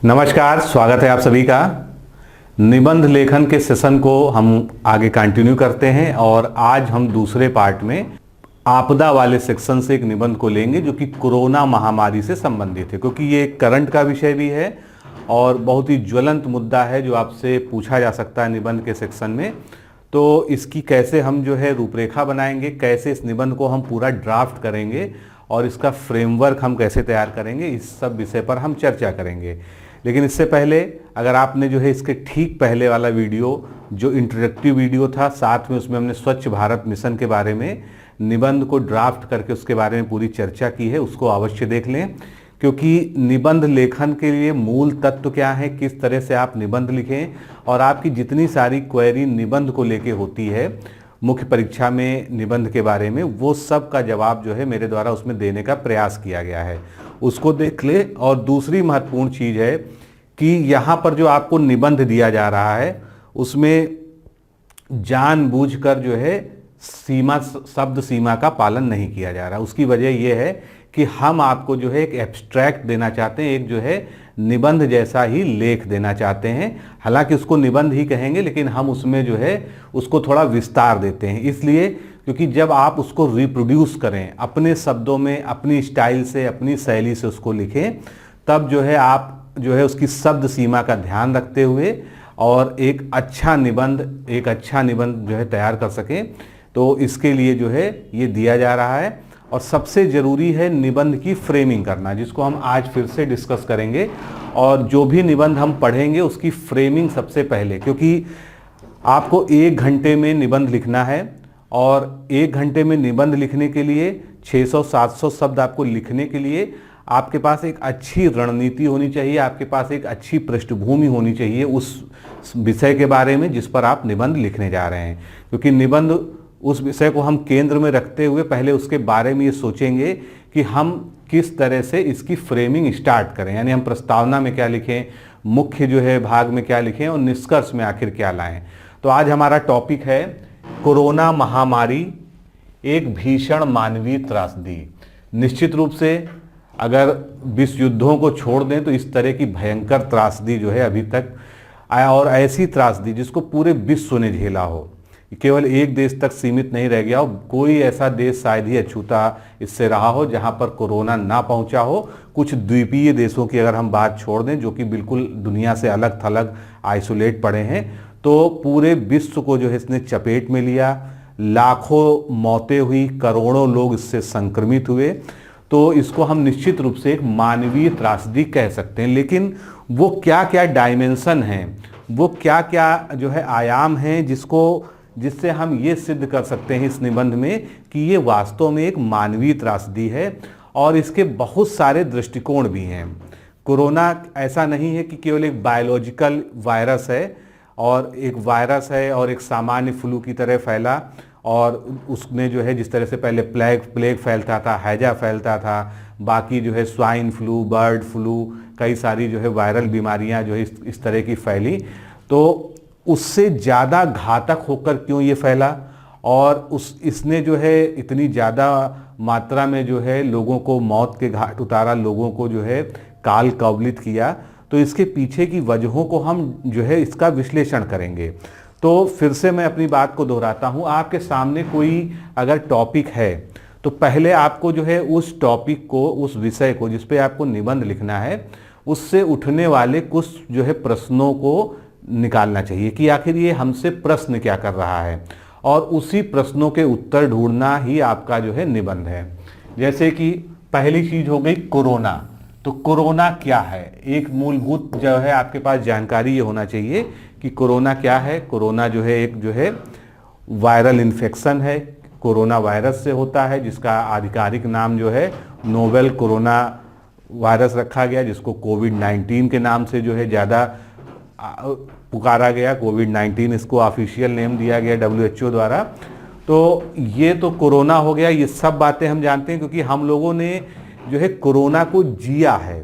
नमस्कार, स्वागत है आप सभी का। निबंध लेखन के सेशन को हम आगे कंटिन्यू करते हैं और आज हम दूसरे पार्ट में आपदा वाले सेक्शन से एक निबंध को लेंगे जो कि कोरोना महामारी से संबंधित है, क्योंकि ये करंट का विषय भी है और बहुत ही ज्वलंत मुद्दा है जो आपसे पूछा जा सकता है निबंध के सेक्शन में। तो इसकी कैसे हम जो है रूपरेखा बनाएंगे, कैसे इस निबंध को हम पूरा ड्राफ्ट करेंगे और इसका फ्रेमवर्क हम कैसे तैयार करेंगे, इस सब विषय पर हम चर्चा करेंगे। लेकिन इससे पहले अगर आपने जो है इसके ठीक पहले वाला वीडियो जो इंट्रोडक्टिव वीडियो था, साथ में उसमें हमने स्वच्छ भारत मिशन के बारे में निबंध को ड्राफ्ट करके उसके बारे में पूरी चर्चा की है, उसको अवश्य देख लें। क्योंकि निबंध लेखन के लिए मूल तत्व क्या है, किस तरह से आप निबंध लिखें और आपकी जितनी सारी क्वेरी निबंध को लेके होती है मुख्य परीक्षा में निबंध के बारे में, वो सब का जवाब जो है मेरे द्वारा उसमें देने का प्रयास किया गया है, उसको देख ले। और दूसरी महत्वपूर्ण चीज़ है कि यहाँ पर जो आपको निबंध दिया जा रहा है उसमें जानबूझकर जो है शब्द सीमा का पालन नहीं किया जा रहा। उसकी वजह यह है कि हम आपको जो है एक एब्स्ट्रैक्ट देना चाहते हैं, एक जो है निबंध जैसा ही लेख देना चाहते हैं। हालांकि उसको निबंध ही कहेंगे लेकिन हम उसमें जो है उसको थोड़ा विस्तार देते हैं, इसलिए क्योंकि जब आप उसको रिप्रोड्यूस करें अपने शब्दों में, अपनी स्टाइल से, अपनी शैली से उसको लिखें, तब जो है आप जो है उसकी शब्द सीमा का ध्यान रखते हुए और एक अच्छा निबंध जो है तैयार कर सकें। तो इसके लिए जो है ये दिया जा रहा है। और सबसे ज़रूरी है निबंध की फ्रेमिंग करना, जिसको हम आज फिर से डिस्कस करेंगे। और जो भी निबंध हम पढ़ेंगे उसकी फ्रेमिंग सबसे पहले, क्योंकि आपको 1 घंटे में निबंध लिखना है और 1 घंटे में निबंध लिखने के लिए 600-700 शब्द आपको लिखने के लिए आपके पास एक अच्छी रणनीति होनी चाहिए, आपके पास एक अच्छी पृष्ठभूमि होनी चाहिए उस विषय के बारे में जिस पर आप निबंध लिखने जा रहे हैं। क्योंकि निबंध उस विषय को हम केंद्र में रखते हुए पहले उसके बारे में ये सोचेंगे कि हम किस तरह से इसकी फ्रेमिंग स्टार्ट करें, यानी हम प्रस्तावना में क्या लिखें, मुख्य जो है भाग में क्या लिखें और निष्कर्ष में आखिर क्या लाएं। तो आज हमारा टॉपिक है कोरोना महामारी, एक भीषण मानवीय त्रासदी। निश्चित रूप से अगर विश्व युद्धों को छोड़ दें तो इस तरह की भयंकर त्रासदी जो है अभी तक और ऐसी त्रासदी जिसको पूरे विश्व ने झेला हो, केवल एक देश तक सीमित नहीं रह गया हो, कोई ऐसा देश शायद ही अछूता इससे रहा हो जहां पर कोरोना ना पहुंचा हो। कुछ द्वीपीय देशों की अगर हम बात छोड़ दें जो कि बिल्कुल दुनिया से अलग थलग आइसोलेट पड़े हैं, तो पूरे विश्व को जो है इसने चपेट में लिया। लाखों मौतें हुई, करोड़ों लोग इससे संक्रमित हुए। तो इसको हम निश्चित रूप से एक मानवीय त्रासदी कह सकते हैं। लेकिन वो क्या क्या डायमेंशन हैं, वो क्या क्या जो है आयाम हैं जिससे हम ये सिद्ध कर सकते हैं इस निबंध में कि ये वास्तव में एक मानवीय त्रासदी है। और इसके बहुत सारे दृष्टिकोण भी हैं। कोरोना ऐसा नहीं है कि केवल एक बायोलॉजिकल वायरस है और एक सामान्य फ्लू की तरह फैला, और उसने जो है जिस तरह से पहले प्लेग फैलता था, हैजा फैलता था, बाकी जो है स्वाइन फ्लू, बर्ड फ्लू, कई सारी जो है वायरल बीमारियां जो है इस तरह की फैली। तो उससे ज़्यादा घातक होकर क्यों ये फैला और इसने जो है इतनी ज़्यादा मात्रा में जो है लोगों को मौत के घाट उतारा, लोगों को जो है काल कवलित किया, तो इसके पीछे की वजहों को हम जो है इसका विश्लेषण करेंगे। तो फिर से मैं अपनी बात को दोहराता हूँ, आपके सामने कोई अगर टॉपिक है तो पहले आपको जो है उस टॉपिक को, उस विषय को जिस पे आपको निबंध लिखना है, उससे उठने वाले कुछ जो है प्रश्नों को निकालना चाहिए कि आखिर ये हमसे प्रश्न क्या कर रहा है, और उसी प्रश्नों के उत्तर ढूंढना ही आपका जो है निबंध है। जैसे कि पहली चीज हो गई कोरोना। तो कोरोना क्या है, एक मूलभूत जो है आपके पास जानकारी ये होना चाहिए कि कोरोना क्या है। कोरोना जो है एक जो है वायरल इन्फेक्शन है, कोरोना वायरस से होता है, जिसका आधिकारिक नाम जो है नोवेल कोरोना वायरस रखा गया, जिसको कोविड-19 के नाम से जो है ज़्यादा पुकारा गया। कोविड-19 इसको ऑफिशियल नेम दिया गया WHO द्वारा। तो ये तो कोरोना हो गया, ये सब बातें हम जानते हैं क्योंकि हम लोगों ने जो है कोरोना को जिया है।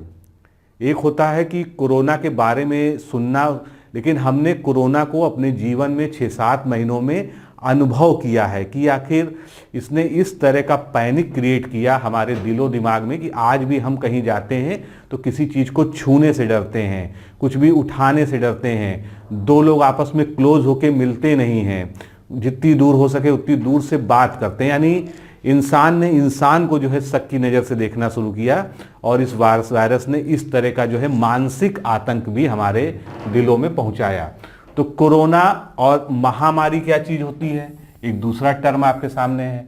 एक होता है कि कोरोना के बारे में सुनना, लेकिन हमने कोरोना को अपने जीवन में 6-7 महीनों में अनुभव किया है कि आखिर इसने इस तरह का पैनिक क्रिएट किया हमारे दिलो दिमाग में कि आज भी हम कहीं जाते हैं तो किसी चीज़ को छूने से डरते हैं, कुछ भी उठाने से डरते हैं, दो लोग आपस में क्लोज होके मिलते नहीं हैं, जितनी दूर हो सके उतनी दूर से बात करते हैं। यानी इंसान ने इंसान को जो है शक की नज़र से देखना शुरू किया और इस वायरस ने इस तरह का जो है मानसिक आतंक भी हमारे दिलों में पहुंचाया। तो कोरोना और महामारी क्या चीज़ होती है, एक दूसरा टर्म आपके सामने है।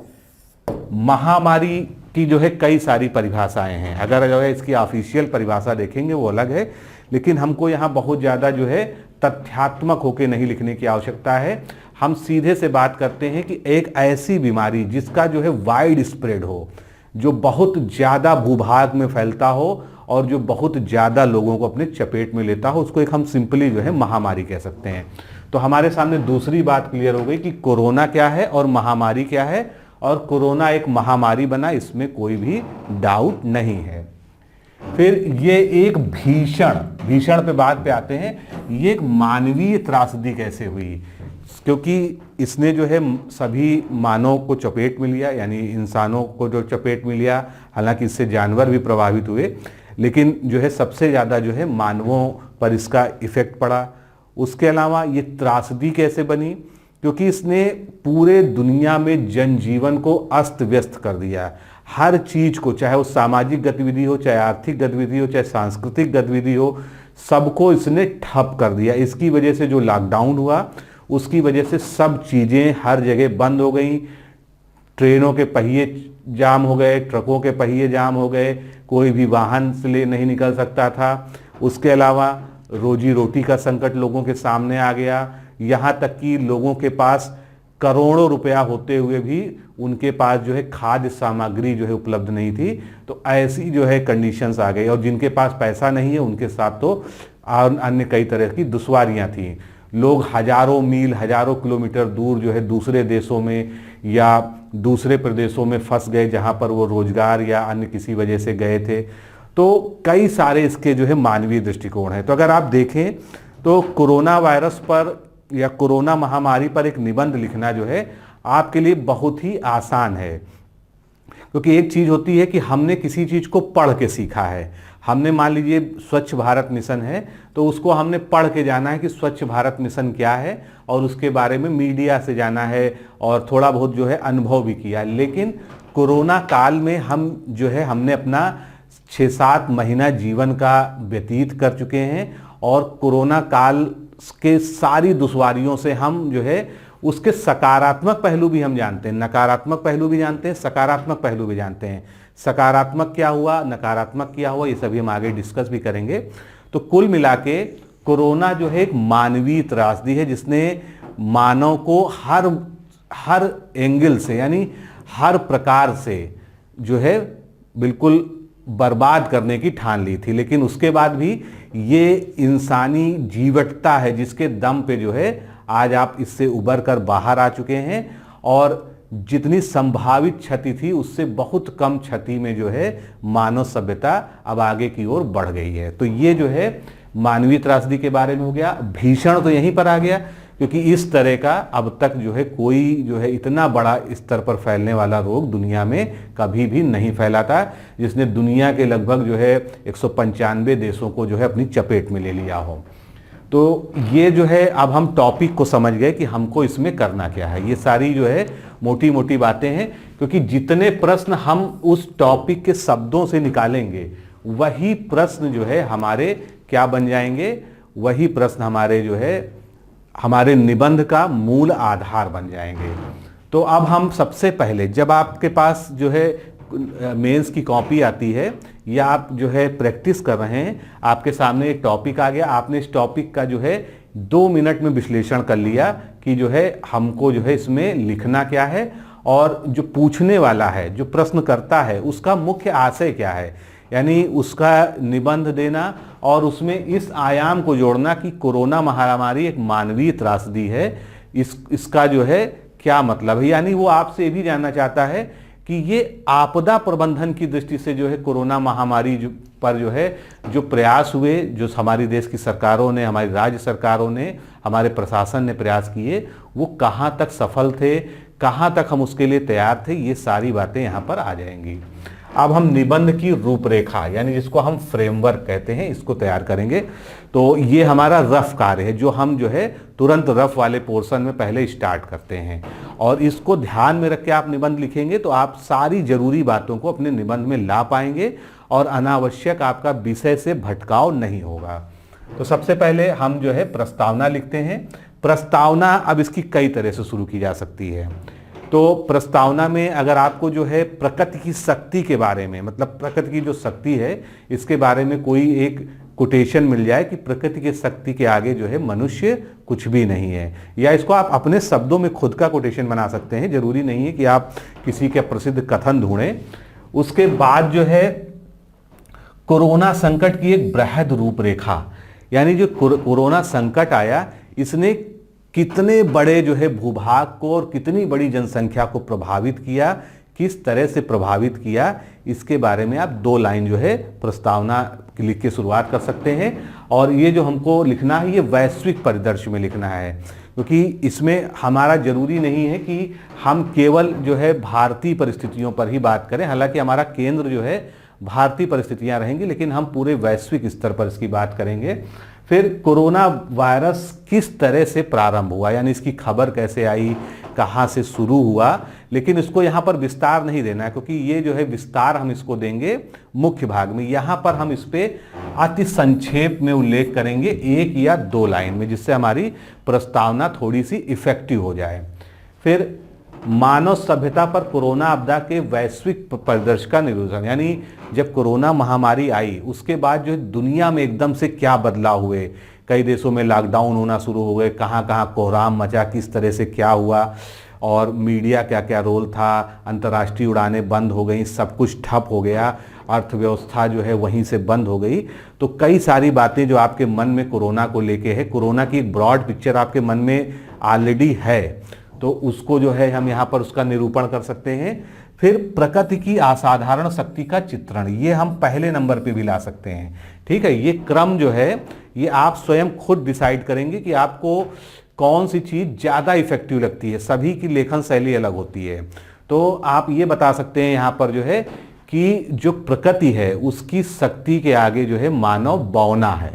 महामारी की जो है कई सारी परिभाषाएं हैं, अगर जो है इसकी ऑफिशियल परिभाषा देखेंगे वो अलग है, लेकिन हमको यहाँ बहुत ज़्यादा जो है तथ्यात्मक होकर नहीं लिखने की आवश्यकता है। हम सीधे से बात करते हैं कि एक ऐसी बीमारी जिसका जो है वाइड स्प्रेड हो, जो बहुत ज़्यादा भूभाग में फैलता हो और जो बहुत ज़्यादा लोगों को अपने चपेट में लेता हो, उसको एक हम सिंपली जो है महामारी कह सकते हैं। तो हमारे सामने दूसरी बात क्लियर हो गई कि कोरोना क्या है और महामारी क्या है, और कोरोना एक महामारी बना, इसमें कोई भी डाउट नहीं है। फिर ये एक भीषण पे बात पे आते हैं, ये एक मानवीय त्रासदी कैसे हुई, क्योंकि इसने जो है सभी मानव को चपेट में लिया, यानी इंसानों को जो चपेट में लिया, हालांकि इससे जानवर भी प्रभावित हुए, लेकिन जो है सबसे ज़्यादा जो है मानवों पर इसका इफेक्ट पड़ा। उसके अलावा ये त्रासदी कैसे बनी, क्योंकि इसने पूरे दुनिया में जनजीवन को अस्त व्यस्त कर दिया। हर चीज़ को, चाहे वो सामाजिक गतिविधि हो, चाहे आर्थिक गतिविधि हो, चाहे सांस्कृतिक गतिविधि हो, सबको इसने ठप कर दिया। इसकी वजह से जो लॉकडाउन हुआ उसकी वजह से सब चीज़ें हर जगह बंद हो गई। ट्रेनों के पहिए जाम हो गए, ट्रकों के पहिए जाम हो गए, कोई भी वाहन से ले नहीं निकल सकता था। उसके अलावा रोजी रोटी का संकट लोगों के सामने आ गया, यहाँ तक कि लोगों के पास करोड़ों रुपया होते हुए भी उनके पास जो है खाद्य सामग्री जो है उपलब्ध नहीं थी। तो ऐसी जो है कंडीशंस आ गई, और जिनके पास पैसा नहीं है उनके साथ तो अन्य कई तरह की दुश्वारियाँ थी। लोग हजारों मील, हजारों किलोमीटर दूर जो है दूसरे देशों में या दूसरे प्रदेशों में फंस गए, जहाँ पर वो रोजगार या अन्य किसी वजह से गए थे। तो कई सारे इसके जो है मानवीय दृष्टिकोण हैं। तो अगर आप देखें तो कोरोना वायरस पर या कोरोना महामारी पर एक निबंध लिखना जो है आपके लिए बहुत ही आसान है, क्योंकि एक चीज़ होती है कि हमने किसी चीज़ को पढ़ के सीखा है। हमने मान लीजिए स्वच्छ भारत मिशन है, तो उसको हमने पढ़ के जाना है कि स्वच्छ भारत मिशन क्या है, और उसके बारे में मीडिया से जाना है और थोड़ा बहुत जो है अनुभव भी किया। लेकिन कोरोना काल में हम जो है हमने अपना 6-7 महीना जीवन का व्यतीत कर चुके हैं, और कोरोना काल के सारी दुश्वारियों से हम जो है उसके सकारात्मक पहलू भी हम जानते हैं, नकारात्मक पहलू भी जानते हैं, सकारात्मक पहलू भी जानते हैं। सकारात्मक क्या हुआ, नकारात्मक क्या हुआ, ये सभी हम आगे डिस्कस भी करेंगे। तो कुल मिला के कोरोना जो है एक मानवीय त्रासदी है, जिसने मानव को हर एंगल से, यानी हर प्रकार से जो है बिल्कुल बर्बाद करने की ठान ली थी। लेकिन उसके बाद भी ये इंसानी जीवटता है जिसके दम पे जो है आज आप इससे उबर कर बाहर आ चुके हैं, और जितनी संभावित क्षति थी उससे बहुत कम क्षति में जो है मानव सभ्यता अब आगे की ओर बढ़ गई है। तो ये जो है मानवीय त्रासदी के बारे में हो गया। भीषण तो यहीं पर आ गया, क्योंकि इस तरह का अब तक जो है कोई जो है इतना बड़ा स्तर पर फैलने वाला रोग दुनिया में कभी भी नहीं फैला था, जिसने दुनिया के लगभग जो है 195 देशों को जो है अपनी चपेट में ले लिया हो। तो ये जो है अब हम टॉपिक को समझ गए कि हमको इसमें करना क्या है। ये सारी जो है मोटी मोटी बातें हैं, क्योंकि जितने प्रश्न हम उस टॉपिक के शब्दों से निकालेंगे वही प्रश्न जो है हमारे क्या बन जाएंगे, वही प्रश्न हमारे जो है हमारे निबंध का मूल आधार बन जाएंगे। तो अब हम सबसे पहले, जब आपके पास जो है मेंस की कॉपी आती है या आप जो है प्रैक्टिस कर रहे हैं, आपके सामने एक टॉपिक आ गया, आपने इस टॉपिक का जो है 2 मिनट में विश्लेषण कर लिया कि जो है हमको जो है इसमें लिखना क्या है, और जो पूछने वाला है, जो प्रश्न करता है, उसका मुख्य आशय क्या है, यानी उसका निबंध देना और उसमें इस आयाम को जोड़ना कि कोरोना महामारी एक मानवीय त्रासदी है, इसका जो है क्या मतलब है। यानी वो आपसे ये भी जानना चाहता है कि ये आपदा प्रबंधन की दृष्टि से जो है कोरोना महामारी जो पर जो है जो प्रयास हुए, जो हमारी देश की सरकारों ने, हमारी राज्य सरकारों ने, हमारे प्रशासन ने प्रयास किए, वो कहाँ तक सफल थे, कहाँ तक हम उसके लिए तैयार थे, ये सारी बातें यहाँ पर आ जाएंगी। अब हम निबंध की रूपरेखा यानी जिसको हम फ्रेमवर्क कहते हैं, इसको तैयार करेंगे। तो ये हमारा रफ कार्य है जो हम जो है तुरंत रफ वाले पोर्शन में पहले स्टार्ट करते हैं, और इसको ध्यान में रख के आप निबंध लिखेंगे तो आप सारी जरूरी बातों को अपने निबंध में ला पाएंगे और अनावश्यक आपका विषय से भटकाव नहीं होगा। तो सबसे पहले हम जो है प्रस्तावना लिखते हैं। प्रस्तावना अब इसकी कई तरह से शुरू की जा सकती है। तो प्रस्तावना में अगर आपको जो है प्रकृति की शक्ति के बारे में, मतलब प्रकृति की जो शक्ति है इसके बारे में कोई एक कोटेशन मिल जाए कि प्रकृति की शक्ति के आगे जो है मनुष्य कुछ भी नहीं है, या इसको आप अपने शब्दों में खुद का कोटेशन बना सकते हैं, जरूरी नहीं है कि आप किसी के प्रसिद्ध कथन ढूंढें। उसके बाद जो है कोरोना संकट की एक बृहद रूपरेखा, यानी जो कोरोना संकट आया इसने कितने बड़े जो है भूभाग को और कितनी बड़ी जनसंख्या को प्रभावित किया, किस तरह से प्रभावित किया, इसके बारे में आप 2 लाइन जो है प्रस्तावना लिख के शुरुआत कर सकते हैं। और ये जो हमको लिखना है ये वैश्विक परिदृश्य में लिखना है, क्योंकि इसमें हमारा जरूरी नहीं है कि हम केवल जो है भारतीय परिस्थितियों पर ही बात करें, हालांकि हमारा केंद्र जो है भारतीय परिस्थितियां रहेंगी, लेकिन हम पूरे वैश्विक स्तर पर इसकी बात करेंगे। फिर कोरोना वायरस किस तरह से प्रारंभ हुआ, यानी इसकी खबर कैसे आई, कहाँ से शुरू हुआ, लेकिन इसको यहाँ पर विस्तार नहीं देना है, क्योंकि ये जो है विस्तार हम इसको देंगे मुख्य भाग में। यहाँ पर हम इस पे अति संक्षेप में उल्लेख करेंगे 1 या 2 लाइन में, जिससे हमारी प्रस्तावना थोड़ी सी इफेक्टिव हो जाए। फिर मानव सभ्यता पर कोरोना आपदा के वैश्विक परिदृश्य का निरूपण, यानी जब कोरोना महामारी आई उसके बाद जो दुनिया में एकदम से क्या बदलाव हुए, कई देशों में लॉकडाउन होना शुरू हो गए, कहाँ कहाँ कोहराम मचा, किस तरह से क्या हुआ, और मीडिया क्या क्या रोल था, अंतर्राष्ट्रीय उड़ानें बंद हो गई, सब कुछ ठप हो गया, अर्थव्यवस्था जो है वहीं से बंद हो गई। तो कई सारी बातें जो आपके मन में कोरोना को लेके है, कोरोना की एक ब्रॉड पिक्चर आपके मन में ऑलरेडी है, तो उसको जो है हम यहाँ पर उसका निरूपण कर सकते हैं। फिर प्रकृति की असाधारण शक्ति का चित्रण, ये हम पहले नंबर पे भी ला सकते हैं। ठीक है, ये क्रम जो है ये आप स्वयं खुद डिसाइड करेंगे कि आपको कौन सी चीज ज्यादा इफेक्टिव लगती है, सभी की लेखन शैली अलग होती है। तो आप ये बता सकते हैं यहाँ पर जो है कि जो प्रकृति है उसकी शक्ति के आगे जो है मानव बौना है,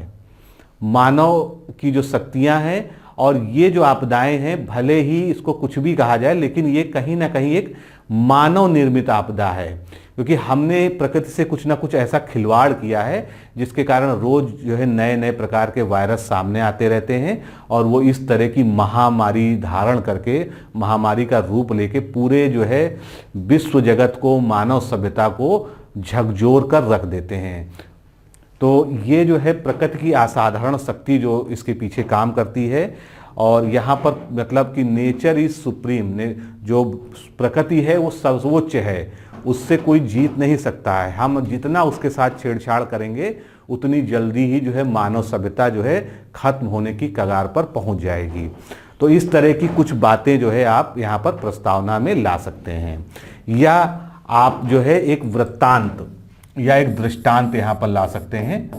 मानव की जो शक्तियां हैं, और ये जो आपदाएं हैं भले ही इसको कुछ भी कहा जाए, लेकिन ये कहीं ना कहीं एक मानव निर्मित आपदा है, क्योंकि हमने प्रकृति से कुछ ना कुछ ऐसा खिलवाड़ किया है जिसके कारण रोज जो है नए नए प्रकार के वायरस सामने आते रहते हैं, और वो इस तरह की महामारी धारण करके, महामारी का रूप लेके पूरे जो है विश्व जगत को, मानव सभ्यता को झकझोर कर रख देते हैं। तो ये जो है प्रकृति की असाधारण शक्ति जो इसके पीछे काम करती है, और यहाँ पर मतलब कि नेचर इज सुप्रीम, जो प्रकृति है वो सर्वोच्च है, उससे कोई जीत नहीं सकता है। हम जितना उसके साथ छेड़छाड़ करेंगे उतनी जल्दी ही जो है मानव सभ्यता जो है खत्म होने की कगार पर पहुंच जाएगी। तो इस तरह की कुछ बातें जो है आप यहाँ पर प्रस्तावना में ला सकते हैं, या आप जो है एक वृत्तांत या एक दृष्टांत यहाँ पर ला सकते हैं।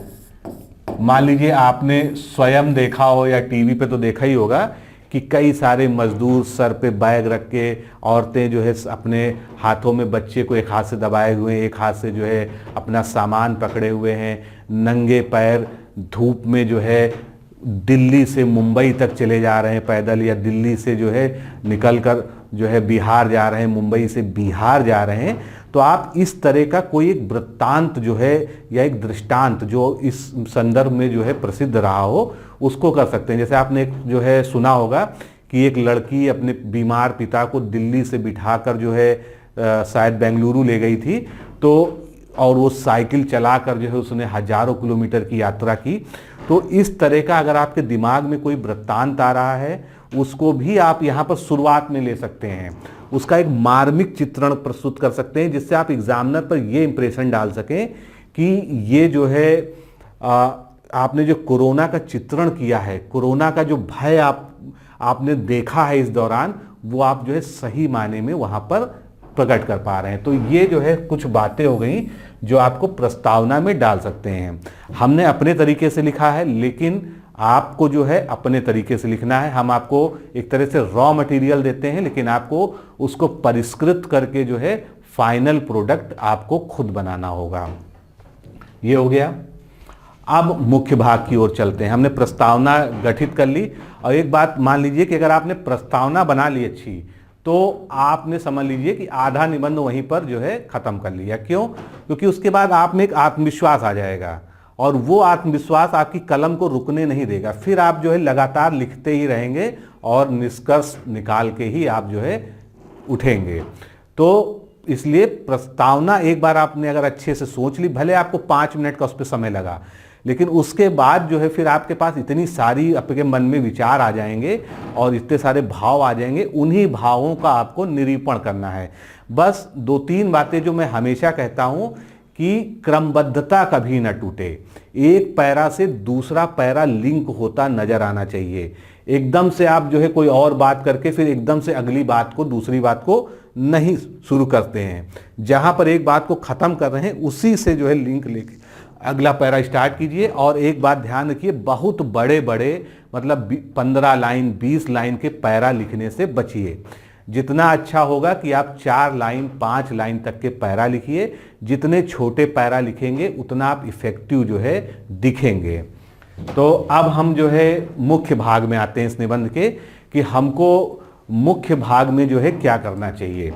मान लीजिए आपने स्वयं देखा हो या टीवी पे तो देखा ही होगा कि कई सारे मजदूर सर पे बैग रख के, औरतें जो है अपने हाथों में बच्चे को एक हाथ से दबाए हुए, एक हाथ से जो है अपना सामान पकड़े हुए हैं, नंगे पैर धूप में जो है दिल्ली से मुंबई तक चले जा रहे हैं पैदल, या दिल्ली से जो है निकल कर जो है बिहार जा रहे हैं, मुंबई से बिहार जा रहे हैं। तो आप इस तरह का कोई एक वृत्तांत जो है या एक दृष्टांत जो इस संदर्भ में जो है प्रसिद्ध रहा हो उसको कर सकते हैं। जैसे आपने जो है सुना होगा कि एक लड़की अपने बीमार पिता को दिल्ली से बिठाकर जो है शायद बेंगलुरु ले गई थी, तो और वो साइकिल चलाकर जो है उसने हजारों किलोमीटर की यात्रा की। तो इस तरह का अगर आपके दिमाग में कोई वृत्तांत आ रहा है उसको भी आप यहाँ पर शुरुआत में ले सकते हैं, उसका एक मार्मिक चित्रण प्रस्तुत कर सकते हैं, जिससे आप एग्जामिनर पर ये इंप्रेशन डाल सकें कि ये जो है आपने जो कोरोना का चित्रण किया है, कोरोना का जो भय आपने देखा है इस दौरान, वो आप जो है सही मायने में वहाँ पर प्रकट कर पा रहे हैं। तो ये जो है कुछ बातें हो गई जो आपको प्रस्तावना में डाल सकते हैं। हमने अपने तरीके से लिखा है, लेकिन आपको जो है अपने तरीके से लिखना है। हम आपको एक तरह से रॉ मटेरियल देते हैं, लेकिन आपको उसको परिष्कृत करके जो है फाइनल प्रोडक्ट आपको खुद बनाना होगा। ये हो गया। अब मुख्य भाग की ओर चलते हैं। हमने प्रस्तावना गठित कर ली, और एक बात मान लीजिए कि अगर आपने प्रस्तावना बना ली अच्छी, तो आपने समझ लीजिए कि आधा निबंध वहीं पर जो है खत्म कर लिया। क्यों? क्योंकि उसके बाद आप में एक आत्मविश्वास आ जाएगा, और वो आत्मविश्वास आपकी कलम को रुकने नहीं देगा। फिर आप जो है लगातार लिखते ही रहेंगे और निष्कर्ष निकाल के ही आप जो है उठेंगे। तो इसलिए प्रस्तावना एक बार आपने अगर अच्छे से सोच ली, भले आपको 5 मिनट का उस पर समय लगा, लेकिन उसके बाद जो है फिर आपके पास इतनी सारी आपके मन में विचार आ जाएंगे और इतने सारे भाव आ जाएंगे। उन्हीं भावों का आपको निरूपण करना है। बस 2-3 बातें जो मैं हमेशा कहता हूं कि क्रमबद्धता कभी न टूटे। एक पैरा से दूसरा पैरा लिंक होता नजर आना चाहिए। एकदम से आप जो है कोई और बात करके फिर एकदम से अगली बात को, दूसरी बात को नहीं शुरू करते हैं। जहां पर एक बात को खत्म कर रहे हैं उसी से जो है लिंक लेके अगला पैरा स्टार्ट कीजिए। और एक बात ध्यान रखिए, बहुत बड़े बड़े मतलब 15 लाइन 20 लाइन के पैरा लिखने से बचिए। जितना अच्छा होगा कि आप 4 लाइन 5 लाइन तक के पैरा लिखिए। जितने छोटे पैरा लिखेंगे उतना आप इफेक्टिव जो है दिखेंगे। तो अब हम जो है मुख्य भाग में आते हैं इस निबंध के, कि हमको मुख्य भाग में जो है क्या करना चाहिए।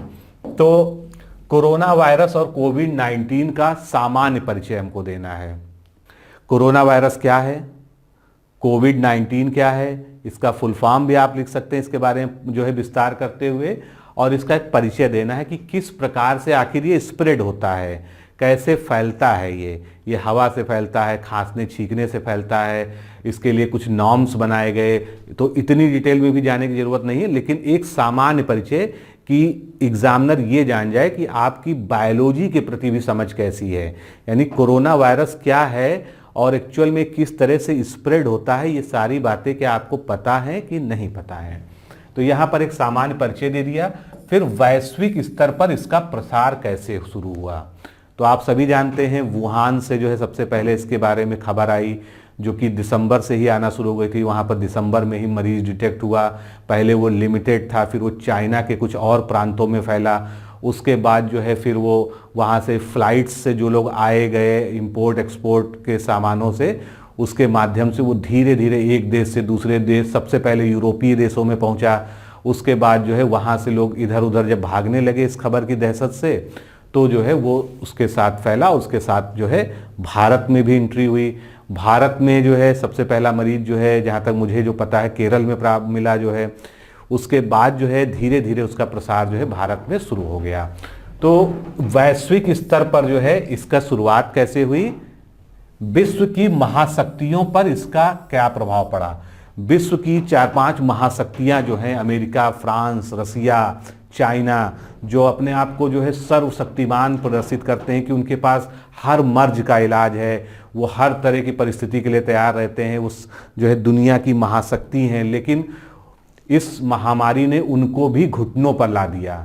तो कोरोना वायरस और कोविड-19 का सामान्य परिचय हमको देना है। कोरोना वायरस क्या है, कोविड-19 क्या है, इसका फुल फॉर्म भी आप लिख सकते हैं इसके बारे में जो है विस्तार करते हुए, और इसका एक परिचय देना है कि किस प्रकार से आखिर ये स्प्रेड होता है, कैसे फैलता है। ये हवा से फैलता है, खांसने छींकने से फैलता है, इसके लिए कुछ नॉर्म्स बनाए गए। तो इतनी डिटेल में भी जाने की जरूरत नहीं है, लेकिन एक सामान्य परिचय कि एग्जामिनर ये जान जाए कि आपकी बायोलॉजी के प्रति भी समझ कैसी है, यानी कोरोना वायरस क्या है और एक्चुअल में किस तरह से स्प्रेड होता है। ये सारी बातें क्या आपको पता है कि नहीं पता है। तो यहाँ पर एक सामान्य परिचय दे दिया। फिर वैश्विक स्तर पर इसका प्रसार कैसे शुरू हुआ। तो आप सभी जानते हैं वुहान से जो है सबसे पहले इसके बारे में खबर आई, जो कि दिसंबर से ही आना शुरू हो गई थी। वहाँ पर दिसंबर में ही मरीज डिटेक्ट हुआ। पहले वो लिमिटेड था, फिर वो चाइना के कुछ और प्रांतों में फैला। उसके बाद जो है फिर वो वहाँ से फ्लाइट्स से जो लोग आए गए इंपोर्ट एक्सपोर्ट के सामानों से, उसके माध्यम से वो धीरे धीरे एक देश से दूसरे देश, सबसे पहले यूरोपीय देशों में पहुँचा। उसके बाद जो है वहाँ से लोग इधर उधर जब भागने लगे इस खबर की दहशत से, तो जो है वो उसके साथ फैला। उसके साथ जो है भारत में भी एंट्री हुई। भारत में जो है सबसे पहला मरीज जो है, जहाँ तक मुझे जो पता है, केरल में प्राप्त मिला जो है। उसके बाद जो है धीरे धीरे उसका प्रसार जो है भारत में शुरू हो गया। तो वैश्विक स्तर पर जो है इसका शुरुआत कैसे हुई, विश्व की महाशक्तियों पर इसका क्या प्रभाव पड़ा। विश्व की 4-5 महाशक्तियां जो हैं, अमेरिका, फ्रांस, रसिया, चाइना, जो अपने आप को जो है सर्वशक्तिमान प्रदर्शित करते हैं कि उनके पास हर मर्ज का इलाज है, वो हर तरह की परिस्थिति के लिए तैयार रहते हैं, उस जो है दुनिया की महाशक्ति हैं। लेकिन इस महामारी ने उनको भी घुटनों पर ला दिया,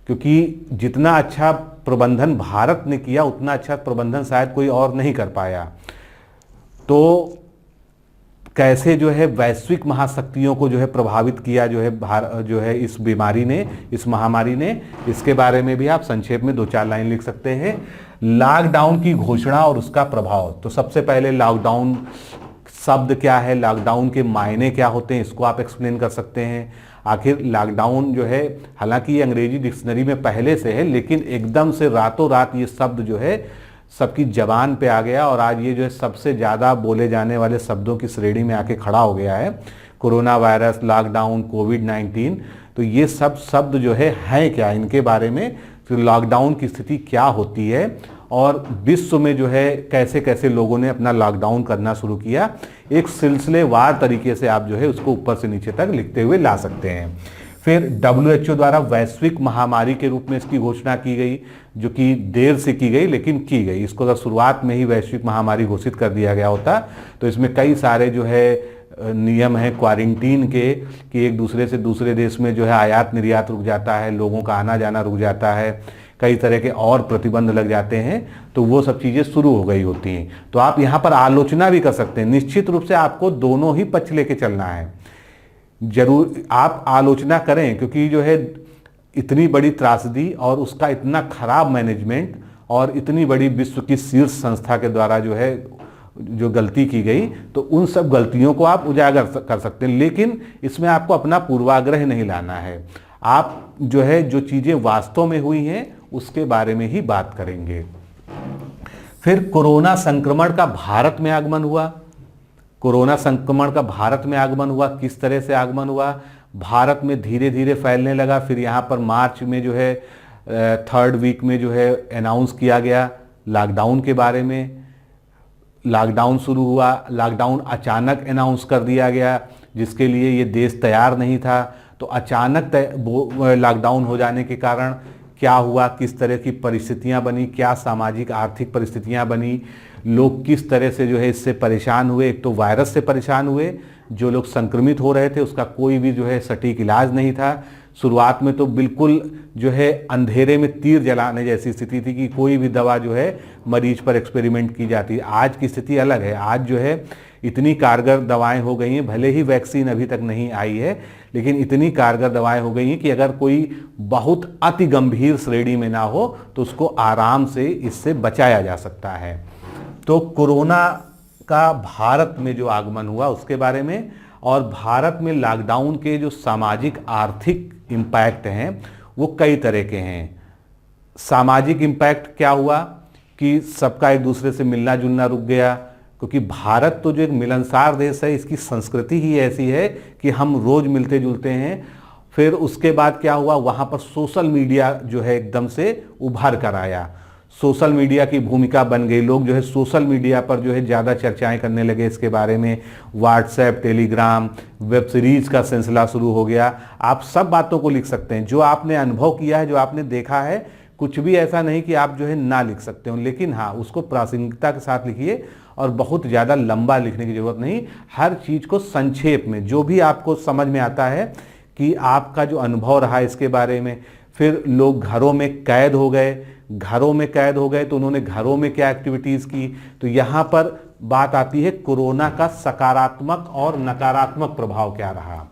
क्योंकि जितना अच्छा प्रबंधन भारत ने किया उतना अच्छा प्रबंधन शायद कोई और नहीं कर पाया। तो कैसे जो है वैश्विक महाशक्तियों को जो है प्रभावित किया जो है इस बीमारी ने, इस महामारी ने, इसके बारे में भी आप संक्षेप में 2-4 लाइन लिख सकते हैं। लॉकडाउन की घोषणा और उसका प्रभाव। तो सबसे पहले लॉकडाउन शब्द क्या है, लॉकडाउन के मायने क्या होते हैं, इसको आप एक्सप्लेन कर सकते हैं। आखिर लॉकडाउन जो है, हालांकि ये अंग्रेजी डिक्शनरी में पहले से है, लेकिन एकदम से रातों रात ये शब्द जो है सबकी जबान पे आ गया और आज ये जो है सबसे ज़्यादा बोले जाने वाले शब्दों की श्रेणी में आके खड़ा हो गया है। कोरोना वायरस, लॉकडाउन, कोविड-19, तो ये सब शब्द जो है क्या, इनके बारे में, फिर लॉकडाउन की स्थिति क्या होती है और विश्व में जो है कैसे कैसे लोगों ने अपना लॉकडाउन करना शुरू किया। एक सिलसिलेवार तरीके से आप जो है उसको ऊपर से नीचे तक लिखते हुए ला सकते हैं। फिर WHO द्वारा वैश्विक महामारी के रूप में इसकी घोषणा की गई, जो कि देर से की गई लेकिन की गई। इसको अगर शुरुआत में ही वैश्विक महामारी घोषित कर दिया गया होता तो इसमें कई सारे जो है नियम हैं क्वारंटीन के, कि एक दूसरे से दूसरे देश में जो है आयात निर्यात रुक जाता है, लोगों का आना जाना रुक जाता है, कई तरह के और प्रतिबंध लग जाते हैं, तो वो सब चीज़ें शुरू हो गई होती हैं। तो आप यहाँ पर आलोचना भी कर सकते हैं। निश्चित रूप से आपको दोनों ही पक्ष लेके चलना है। जरूर आप आलोचना करें, क्योंकि जो है इतनी बड़ी त्रासदी और उसका इतना खराब मैनेजमेंट और इतनी बड़ी विश्व की शीर्ष संस्था के द्वारा जो है जो गलती की गई, तो उन सब गलतियों को आप उजागर कर सकते हैं, लेकिन इसमें आपको अपना पूर्वाग्रह नहीं लाना है। आप जो है जो चीज़ें वास्तव में हुई हैं उसके बारे में ही बात करेंगे। फिर कोरोना संक्रमण का भारत में आगमन हुआ। कोरोना संक्रमण का भारत में आगमन हुआ, किस तरह से आगमन हुआ? भारत में धीरे धीरे फैलने लगा। फिर यहाँ पर मार्च में जो है 3rd वीक में जो है अनाउंस किया गया लॉकडाउन के बारे में। लॉकडाउन शुरू हुआ, लॉकडाउन अचानक अनाउंस कर दिया गया, जिसके लिए ये देश तैयार नहीं था। तो अचानक लॉकडाउन हो जाने के कारण क्या हुआ, किस तरह की परिस्थितियां बनी, क्या सामाजिक आर्थिक परिस्थितियां बनी, लोग किस तरह से जो है इससे परेशान हुए। एक तो वायरस से परेशान हुए, जो लोग संक्रमित हो रहे थे उसका कोई भी जो है सटीक इलाज नहीं था। शुरुआत में तो बिल्कुल जो है अंधेरे में तीर जलाने जैसी स्थिति थी कि कोई भी दवा जो है मरीज पर एक्सपेरिमेंट की जाती है। आज की स्थिति अलग है। आज जो है इतनी कारगर दवाएं हो गई हैं, भले ही वैक्सीन अभी तक नहीं आई है, लेकिन इतनी कारगर दवाएं हो गई हैं कि अगर कोई बहुत अति गंभीर श्रेणी में ना हो तो उसको आराम से इससे बचाया जा सकता है। तो कोरोना का भारत में जो आगमन हुआ उसके बारे में, और भारत में लॉकडाउन के जो सामाजिक आर्थिक इम्पैक्ट हैं वो कई तरह के हैं। सामाजिक इम्पैक्ट क्या हुआ कि सबका एक दूसरे से मिलना जुलना रुक गया, क्योंकि भारत तो जो एक मिलनसार देश है, इसकी संस्कृति ही ऐसी है कि हम रोज मिलते जुलते हैं। फिर उसके बाद क्या हुआ, वहाँ पर सोशल मीडिया जो है एकदम से उभर कर आया। सोशल मीडिया की भूमिका बन गई। लोग जो है सोशल मीडिया पर जो है ज़्यादा चर्चाएं करने लगे इसके बारे में। व्हाट्सएप, टेलीग्राम, वेब सीरीज का सिलसिला शुरू हो गया। आप सब बातों को लिख सकते हैं, जो आपने अनुभव किया है, जो आपने देखा है। कुछ भी ऐसा नहीं कि आप जो है ना लिख सकते हो, लेकिन हाँ उसको प्रासंगिकता के साथ लिखिए और बहुत ज़्यादा लंबा लिखने की ज़रूरत नहीं। हर चीज़ को संक्षेप में, जो भी आपको समझ में आता है कि आपका जो अनुभव रहा इसके बारे में। फिर लोग घरों में कैद हो गए। घरों में कैद हो गए तो उन्होंने घरों में क्या एक्टिविटीज़ की। तो यहाँ पर बात आती है कोरोना का सकारात्मक और नकारात्मक प्रभाव क्या रहा।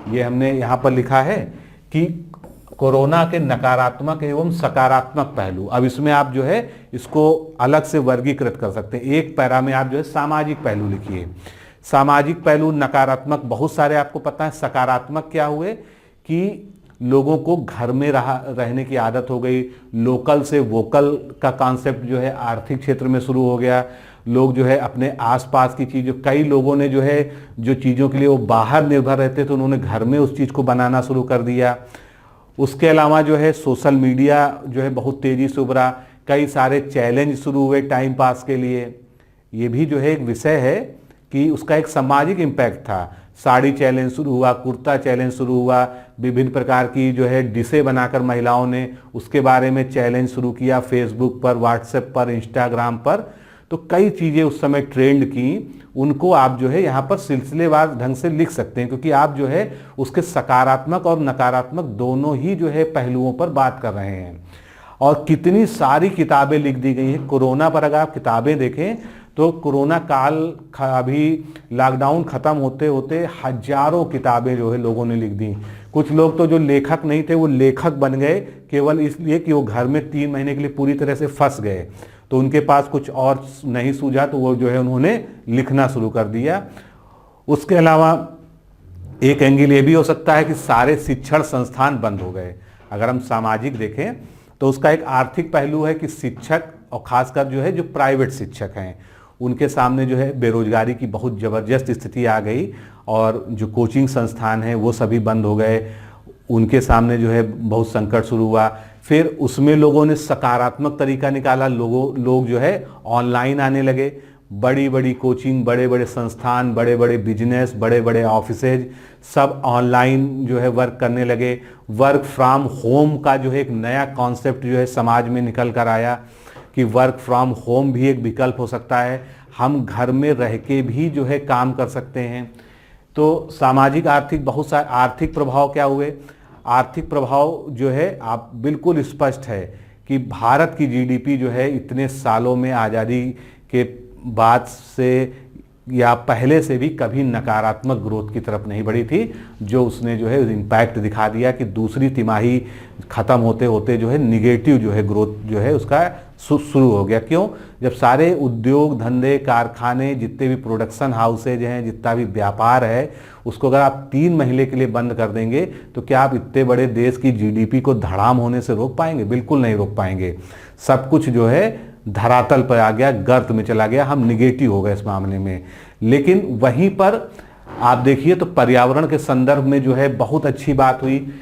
ये हमने यहाँ पर लिखा है कि कोरोना के नकारात्मक एवं सकारात्मक पहलू। अब इसमें आप जो है इसको अलग से वर्गीकृत कर सकते हैं। एक पैरा में आप जो है सामाजिक पहलू लिखिए। सामाजिक पहलू नकारात्मक बहुत सारे आपको पता है। सकारात्मक क्या हुए कि लोगों को घर में रहने की आदत हो गई। लोकल से वोकल का कॉन्सेप्ट जो है आर्थिक क्षेत्र में शुरू हो गया। लोग जो है अपने आसपास की चीज़, कई लोगों ने जो है जो चीज़ों के लिए वो बाहर निर्भर रहते थे उन्होंने घर में उस चीज़ को बनाना शुरू कर दिया। उसके अलावा जो है सोशल मीडिया जो है बहुत तेज़ी से उभरा। कई सारे चैलेंज शुरू हुए टाइम पास के लिए। ये भी जो है एक विषय है कि उसका एक सामाजिक इम्पैक्ट था। साड़ी चैलेंज शुरू हुआ, कुर्ता चैलेंज शुरू हुआ, विभिन्न प्रकार की जो है डिशें बनाकर महिलाओं ने उसके बारे में चैलेंज शुरू किया फेसबुक पर, व्हाट्सएप पर, इंस्टाग्राम पर। तो कई चीज़ें उस समय ट्रेंड की, उनको आप जो है यहाँ पर सिलसिलेवार ढंग से लिख सकते हैं, क्योंकि आप जो है उसके सकारात्मक और नकारात्मक दोनों ही जो है पहलुओं पर बात कर रहे हैं। और कितनी सारी किताबें लिख दी गई हैं कोरोना पर। अगर आप किताबें देखें तो कोरोना काल अभी लॉकडाउन ख़त्म होते होते हजारों किताबें जो है लोगों ने लिख दी। कुछ लोग तो जो लेखक नहीं थे वो लेखक बन गए, केवल इसलिए कि वो घर में 3 महीने के लिए पूरी तरह से फंस गए, तो उनके पास कुछ और नहीं सूझा तो वो जो है उन्होंने लिखना शुरू कर दिया। उसके अलावा एक एंगल ये भी हो सकता है कि सारे शिक्षण संस्थान बंद हो गए। अगर हम सामाजिक देखें तो उसका एक आर्थिक पहलू है कि शिक्षक और खासकर जो है जो प्राइवेट शिक्षक हैं उनके सामने जो है बेरोजगारी की बहुत ज़बरदस्त स्थिति आ गई, और जो कोचिंग संस्थान हैं वो सभी बंद हो गए। उनके सामने जो है बहुत संकट शुरू हुआ। फिर उसमें लोगों ने सकारात्मक तरीका निकाला। लोग जो है ऑनलाइन आने लगे। बड़ी बड़ी कोचिंग, बड़े बड़े संस्थान, बड़े बड़े बिजनेस, बड़े बड़े ऑफिसेज सब ऑनलाइन जो है वर्क करने लगे। वर्क फ्रॉम होम का जो है एक नया कॉन्सेप्ट जो है समाज में निकल कर आया कि वर्क फ्रॉम होम भी एक विकल्प हो सकता है। हम घर में रह के भी जो है काम कर सकते हैं। तो सामाजिक आर्थिक बहुत सारे आर्थिक प्रभाव क्या हुए। आर्थिक प्रभाव जो है आप बिल्कुल स्पष्ट है कि भारत की जीडीपी जो है इतने सालों में आज़ादी के बाद से या पहले से भी कभी नकारात्मक ग्रोथ की तरफ नहीं बढ़ी थी, जो उसने जो है इम्पैक्ट दिखा दिया कि दूसरी तिमाही ख़त्म होते होते जो है निगेटिव जो है ग्रोथ जो है उसका शुरू हो गया। क्यों? जब सारे उद्योग धंधे कारखाने जितने भी प्रोडक्शन हाउसेज हैं, जितना भी व्यापार है, उसको अगर आप 3 महीने के लिए बंद कर देंगे तो क्या आप इतने बड़े देश की जीडीपी को धड़ाम होने से रोक पाएंगे? बिल्कुल नहीं रोक पाएंगे। सब कुछ जो है धरातल पर आ गया, गर्त में चला गया, हम निगेटिव हो गए इस मामले में। लेकिन वहीं पर आप देखिए तो पर्यावरण के संदर्भ में जो है बहुत अच्छी बात हुई।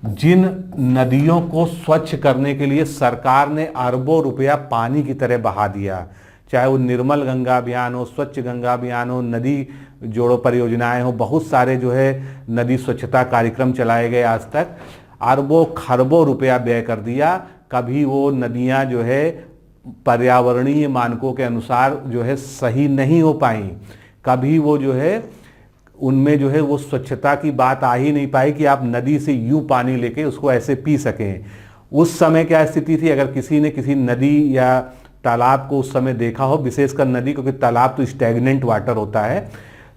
जिन नदियों को स्वच्छ करने के लिए सरकार ने अरबों रुपया पानी की तरह बहा दिया, चाहे वो निर्मल गंगा अभियान हो, स्वच्छ गंगा अभियान हो, नदी जोड़ो परियोजनाएं हो, बहुत सारे जो है नदी स्वच्छता कार्यक्रम चलाए गए। आज तक अरबों खरबों रुपया व्यय कर दिया, कभी वो नदियां जो है पर्यावरणीय मानकों के अनुसार जो है सही नहीं हो पाई, कभी वो जो है उनमें जो है वो स्वच्छता की बात आ ही नहीं पाई कि आप नदी से यूं पानी लेके उसको ऐसे पी सकें। उस समय क्या स्थिति थी? अगर किसी ने किसी नदी या तालाब को उस समय देखा हो, विशेषकर नदी, क्योंकि तालाब तो स्टैग्नेंट वाटर होता है,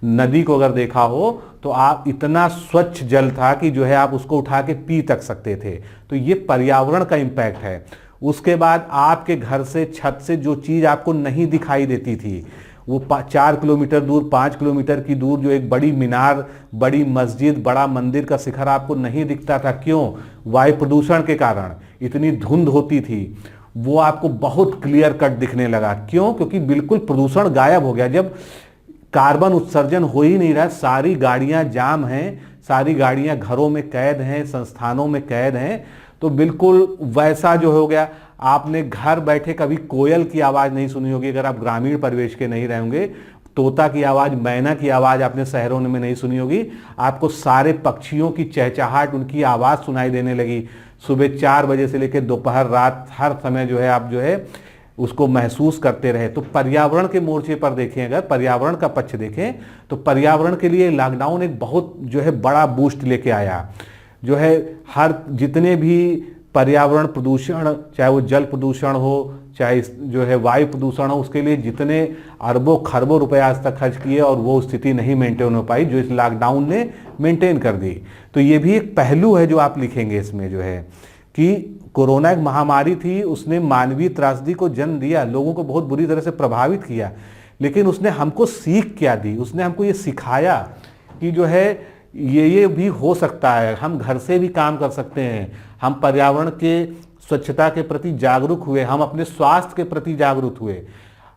नदी को अगर देखा हो तो आप इतना स्वच्छ जल था कि जो है आप उसको उठा के पी तक सकते थे। तो ये पर्यावरण का इम्पैक्ट है। उसके बाद आपके घर से छत से जो चीज़ आपको नहीं दिखाई देती थी, वो 4 किलोमीटर दूर, 5 किलोमीटर की दूर जो एक बड़ी मीनार, बड़ी मस्जिद, बड़ा मंदिर का शिखर आपको नहीं दिखता था। क्यों? वायु प्रदूषण के कारण इतनी धुंध होती थी, वो आपको बहुत क्लियर कट दिखने लगा। क्यों? क्योंकि बिल्कुल प्रदूषण गायब हो गया। जब कार्बन उत्सर्जन हो ही नहीं रहा, सारी गाड़ियां जाम हैं, सारी गाड़ियां घरों में कैद हैं, संस्थानों में कैद हैं, तो बिल्कुल वैसा जो हो गया। आपने घर बैठे कभी कोयल की आवाज़ नहीं सुनी होगी अगर आप ग्रामीण परिवेश के नहीं रहेंगे। तोता की आवाज़, मैना की आवाज़ आपने शहरों में नहीं सुनी होगी। आपको सारे पक्षियों की चहचहाट, उनकी आवाज़ सुनाई देने लगी। सुबह 4 बजे से लेकर दोपहर रात हर समय जो है आप जो है उसको महसूस करते रहे। तो पर्यावरण के मोर्चे पर देखें, अगर पर्यावरण का पक्ष देखें तो पर्यावरण के लिए लॉकडाउन एक बहुत जो है बड़ा बूस्ट लेके आया। जो है हर जितने भी पर्यावरण प्रदूषण, चाहे वो जल प्रदूषण हो, चाहे जो है वायु प्रदूषण हो, उसके लिए जितने अरबों खरबों रुपए आज तक खर्च किए और वो स्थिति नहीं मेंटेन हो पाई, जो इस लॉकडाउन ने मेंटेन कर दी। तो ये भी एक पहलू है जो आप लिखेंगे इसमें, जो है कि कोरोना एक महामारी थी, उसने मानवीय त्रासदी को जन्म दिया, लोगों को बहुत बुरी तरह से प्रभावित किया, लेकिन उसने हमको सीख क्या दी? उसने हमको ये सिखाया कि जो है ये भी हो सकता है, हम घर से भी काम कर सकते हैं, हम पर्यावरण के स्वच्छता के प्रति जागरूक हुए, हम अपने स्वास्थ्य के प्रति जागरूक हुए।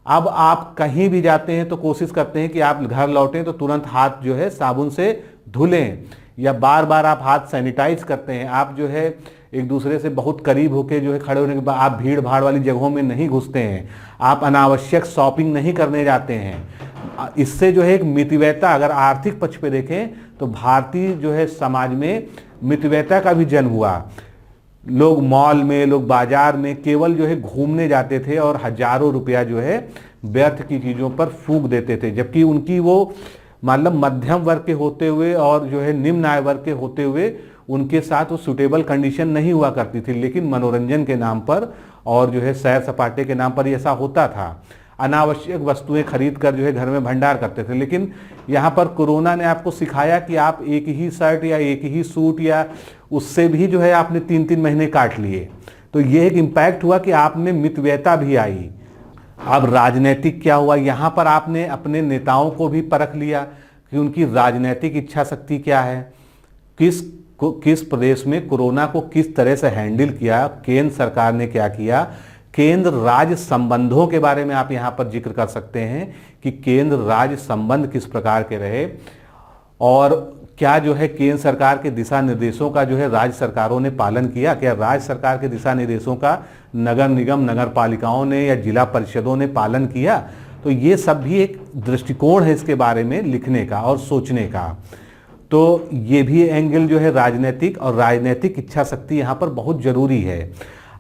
अब आप कहीं भी जाते हैं तो कोशिश करते हैं कि आप घर लौटें तो तुरंत हाथ जो है साबुन से धुलें, या बार बार आप हाथ सैनिटाइज करते हैं। आप जो है एक दूसरे से बहुत करीब होकर जो है खड़े होने के बाद आप भीड़ भाड़ वाली जगहों में नहीं घुसते हैं, आप अनावश्यक शॉपिंग नहीं करने जाते हैं। इससे जो है एक मितव्ययता, अगर आर्थिक पक्ष पे देखें तो भारतीय जो है समाज में मितव्ययता का भी जन्म हुआ। लोग मॉल में, लोग बाजार में केवल जो है घूमने जाते थे और हजारों रुपया जो है व्यर्थ की चीज़ों पर फूंक देते थे, जबकि उनकी वो मतलब मध्यम वर्ग के होते हुए और जो है निम्न आय वर्ग के होते हुए उनके साथ वो सुटेबल कंडीशन नहीं हुआ करती थी। लेकिन मनोरंजन के नाम पर और जो है सैर सपाटे के नाम पर ऐसा होता था, अनावश्यक वस्तुएं खरीद कर जो है घर में भंडार करते थे। लेकिन यहाँ पर कोरोना ने आपको सिखाया कि आप एक ही शर्ट या एक ही सूट या उससे भी जो है आपने 3-3 महीने काट लिए। तो ये एक इम्पैक्ट हुआ कि आप में मितव्ययता भी आई। अब राजनीतिक क्या हुआ? यहाँ पर आपने अपने नेताओं को भी परख लिया कि उनकी राजनीतिक इच्छा शक्ति क्या है, किस प्रदेश में कोरोना को किस तरह से हैंडल किया, केंद्र सरकार ने क्या किया, केंद्र राज्य संबंधों के बारे में आप यहाँ पर जिक्र कर सकते हैं कि केंद्र राज्य संबंध किस प्रकार के रहे, और क्या जो है केंद्र सरकार के दिशा निर्देशों का जो है राज्य सरकारों ने पालन किया, क्या राज्य सरकार के दिशा निर्देशों का नगर निगम, नगर पालिकाओं ने या जिला परिषदों ने पालन किया। तो ये सब भी एक दृष्टिकोण है इसके बारे में लिखने का और सोचने का। तो ये भी एंगल जो है राजनीतिक और राजनीतिक इच्छा शक्ति यहाँ पर बहुत जरूरी है।